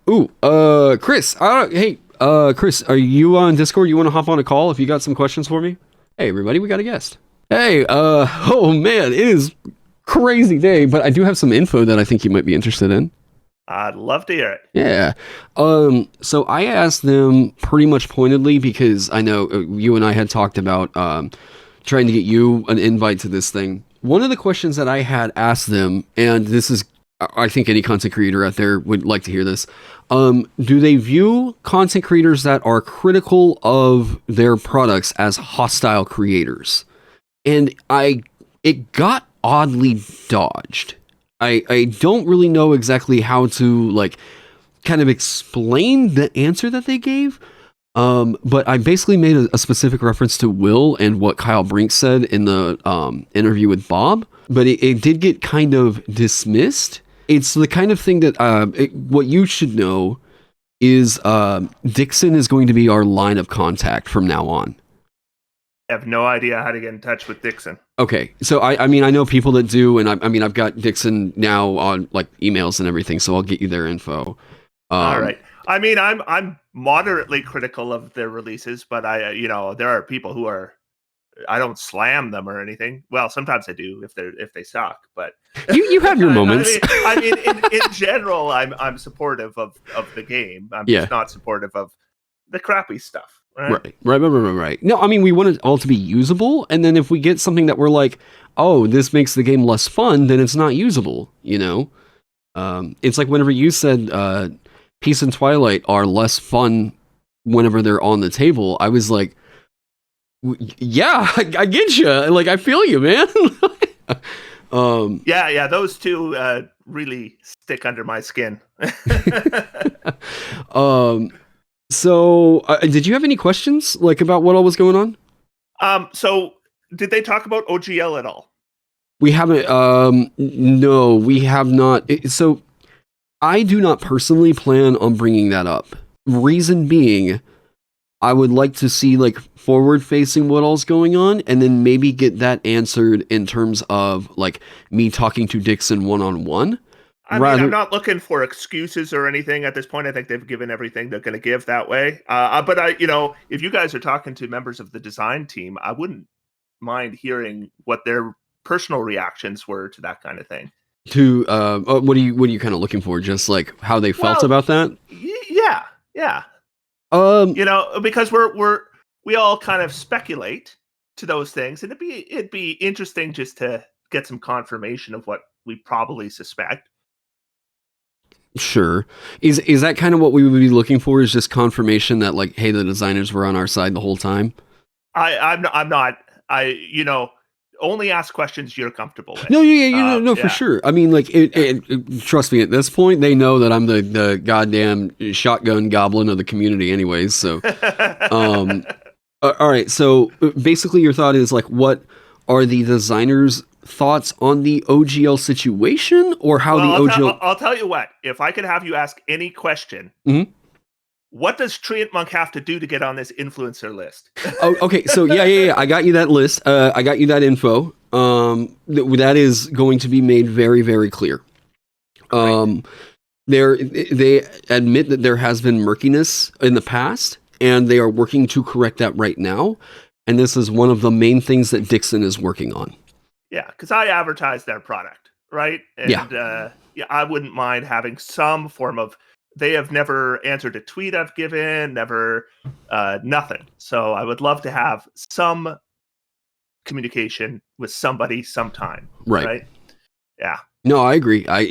Chris. Hey, Chris, are you on Discord? You want to hop on a call if you got some questions for me? Hey, everybody, we got a guest. Hey, oh man, it is crazy day, but I do have some info that I think you might be interested in. I'd love to hear it. Yeah. So I asked them pretty much pointedly because I know you and I had talked about trying to get you an invite to this thing. One of the questions that I had asked them, and this is, I think any content creator out there would like to hear this. Do they view content creators that are critical of their products as hostile creators? And it got oddly dodged. I don't really know exactly how to like kind of explain the answer that they gave. But I basically made a specific reference to Will and what Kyle Brink said in the interview with Bob, but it did get kind of dismissed. It's the kind of thing that what you should know is Dixon is going to be our line of contact from now on. I have no idea how to get in touch with Dixon. Okay, so I mean I know people that do, and I mean I've got Dixon now on like emails and everything, so I'll get you their info. All right. I mean I'm moderately critical of their releases, but there are people who are. I don't slam them or anything. Well, sometimes I do if they suck, but you have your moments. I mean in general, I'm supportive of the game. I'm just not supportive of the crappy stuff. Right. No, I mean, we want it all to be usable, and then if we get something that we're like, oh, this makes the game less fun, then it's not usable, you know? It's like whenever you said Peace and Twilight are less fun whenever they're on the table, I was like, yeah, I get you. Like, I feel you, man. Yeah, those two really stick under my skin. So, did you have any questions, like, about what all was going on? So, did they talk about OGL at all? We haven't, no, we have not. So, I do not personally plan on bringing that up. Reason being, I would like to see, like, forward-facing what all's going on, and then maybe get that answered in terms of, like, me talking to Dixon one-on-one. I mean, I'm not looking for excuses or anything at this point. I think they've given everything they're going to give that way. But if you guys are talking to members of the design team, I wouldn't mind hearing what their personal reactions were to that kind of thing. To what are you kind of looking for? Just like how they felt about that? Yeah. Because we all kind of speculate to those things, and it'd be interesting just to get some confirmation of what we probably suspect. Sure. Is that kind of what we would be looking for? Is just confirmation that, like, hey, the designers were on our side the whole time? I'm not. Only ask questions you're comfortable with. No, for sure. I mean, like, trust me, at this point, they know that I'm the goddamn shotgun goblin of the community anyways, so. All right, so basically your thought is, like, what are the designers' thoughts on the OGL situation, or how OGL... I'll tell you what, if I could have you ask any question, what does Treant Monk have to do to get on this influencer list? Oh, okay, so yeah, I got you that list. I got you that info. That is going to be made very, very clear. They admit that there has been murkiness in the past, and they are working to correct that right now. And this is one of the main things that Dixon is working on. Yeah, because I advertise their product, right? And I wouldn't mind having some form of... They have never answered a tweet I've given, never, nothing. So I would love to have some communication with somebody sometime. Right? Yeah. No, I agree. I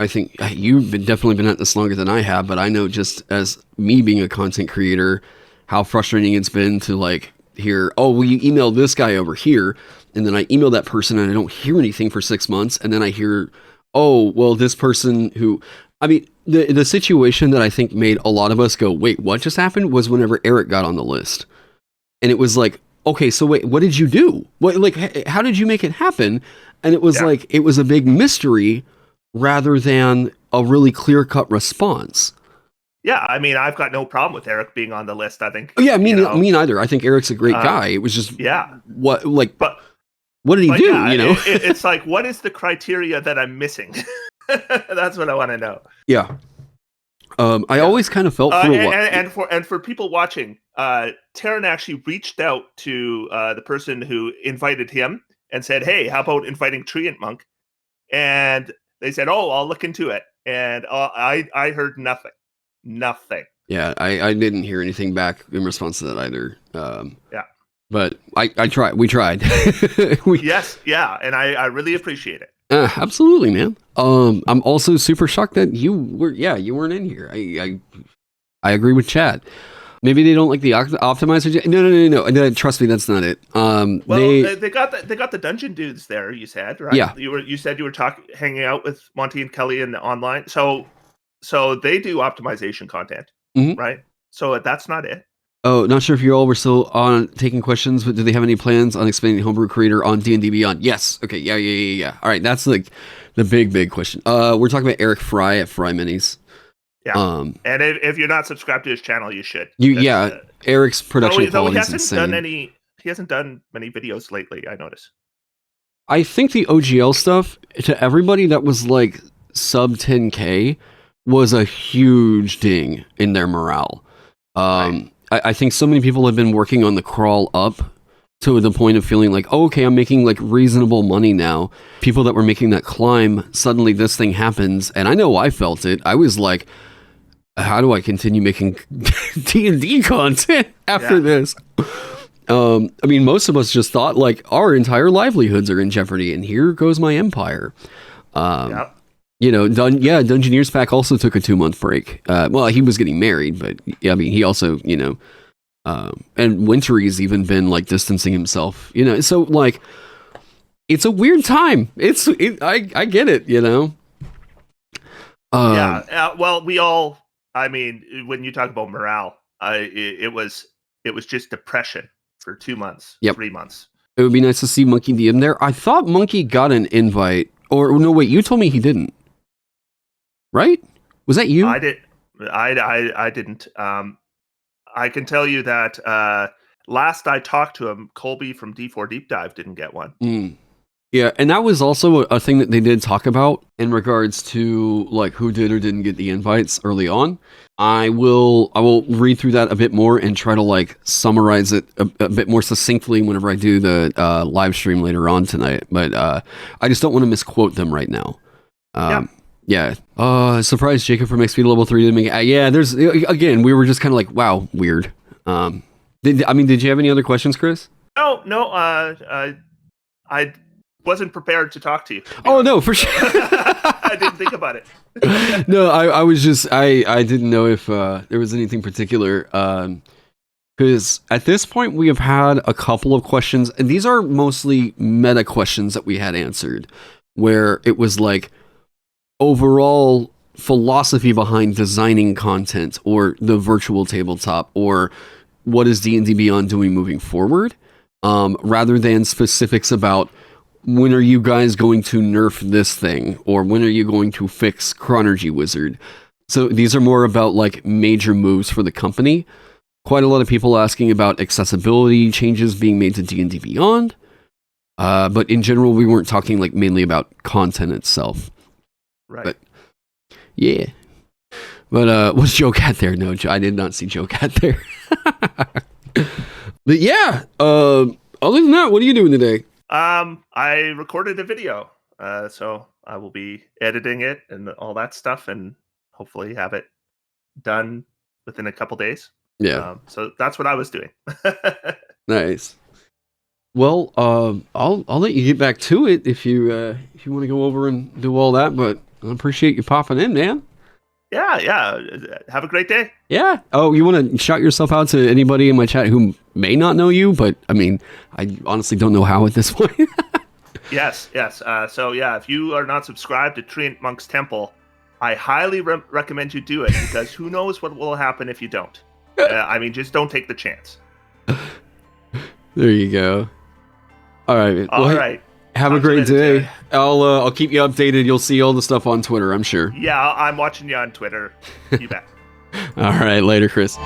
think you've definitely been at this longer than I have, but I know just as me being a content creator, how frustrating it's been to, like, hear, oh, well, you email this guy over here, and then I email that person and I don't hear anything for 6 months, and then I hear, oh, well, this person who... I mean, the situation that I think made a lot of us go, wait, what just happened, was whenever Eric got on the list. And it was like, okay, so wait, what did you do? What, like, how did you make it happen? And it was like, it was a big mystery rather than a really clear-cut response. Yeah, I mean, I've got no problem with Eric being on the list, I think. Yeah, me neither. I think Eric's a great guy. It was just, what did he do, it's like, what is the criteria that I'm missing? That's what I want to know. Yeah. I always kind of felt for a while. And for people watching, Taron actually reached out to the person who invited him and said, "Hey, how about inviting Treant Monk?" And they said, "Oh, I'll look into it." And I heard nothing. Yeah, I didn't hear anything back in response to that either. Yeah. But I tried. We tried. Yes, yeah, and I really appreciate it. Absolutely, man. I'm also super shocked that you weren't in here. I agree with Chad. Maybe they don't like the optimizer. No. Trust me, that's not it. Well, they got the dungeon dudes there. You said, right? Yeah. You said you were hanging out with Monty and Kelly in the online. So they do optimization content, right? So that's not it. Oh, not sure if you all were still on taking questions, but do they have any plans on expanding Homebrew Creator on D&D Beyond? Yes. Okay. Yeah. All right. That's like the big question. We're talking about Eric Fry at Fry Minis. Yeah. And if you're not subscribed to his channel, you should. Eric's production quality is insane. He hasn't done many videos lately, I notice. I think the OGL stuff, to everybody that was like sub 10K, was a huge ding in their morale. Right. I think so many people have been working on the crawl up to the point of feeling like, oh, okay, I'm making like reasonable money now. People that were making that climb, suddenly this thing happens. And I know I felt it. I was like, how do I continue making D&D content after this? I mean, most of us just thought like our entire livelihoods are in jeopardy. And here goes my empire. Dungeoneers Pack also took a 2-month break. Well, he was getting married, but I mean, he also, and Wintery's even been like distancing himself, so like, it's a weird time. I get it, Well, I mean, when you talk about morale, it was just depression for 2 months, 3 months. It would be nice to see Monkey DM there. I thought Monkey got an invite, or no, wait, you told me he didn't. Right? Was that you? I didn't. I can tell you that last I talked to him, Colby from D4 Deep Dive didn't get one. Yeah, and that was also a thing that they did talk about in regards to like who did or didn't get the invites early on. I will read through that a bit more and try to like summarize it a bit more succinctly whenever I do the live stream later on tonight. But I just don't want to misquote them right now. Yeah. Surprised Jacob from XP level 3 didn't make it. Yeah, there's, again, we were just kind of like, wow, weird. Did you have any other questions, Chris? No, I wasn't prepared to talk to you. Oh, no, for sure. I didn't think about it. No, I was just, I didn't know if there was anything particular. Because at this point, we have had a couple of questions, and these are mostly meta questions that we had answered, where it was like, overall philosophy behind designing content or the virtual tabletop or what is D&D Beyond doing moving forward, rather than specifics about when are you guys going to nerf this thing or when are you going to fix Chronergy Wizard. So these are more about like major moves for the company. Quite a lot of people asking about accessibility changes being made to D&D Beyond, but in general we weren't talking like mainly about content itself. Right. But, yeah. But what's Joe Cat there? No, I did not see Joe Cat there. But yeah, other than that, what are you doing today? I recorded a video, so I will be editing it and all that stuff, and hopefully have it done within a couple days. Yeah. So that's what I was doing. Nice. Well, I'll let you get back to it if you want to go over and do all that, but I appreciate you popping in, man. Yeah. Have a great day. Yeah. Oh, you want to shout yourself out to anybody in my chat who may not know you, but I mean, I honestly don't know how at this point. Yes. So yeah, if you are not subscribed to Treant Monk's Temple, I highly recommend you do it, because who knows what will happen if you don't. I mean, just don't take the chance. There you go. All right. All right. Have a great day. I'll keep you updated. You'll see all the stuff on Twitter, I'm sure. Yeah, I'm watching you on Twitter. You bet. All right. Later, Chris.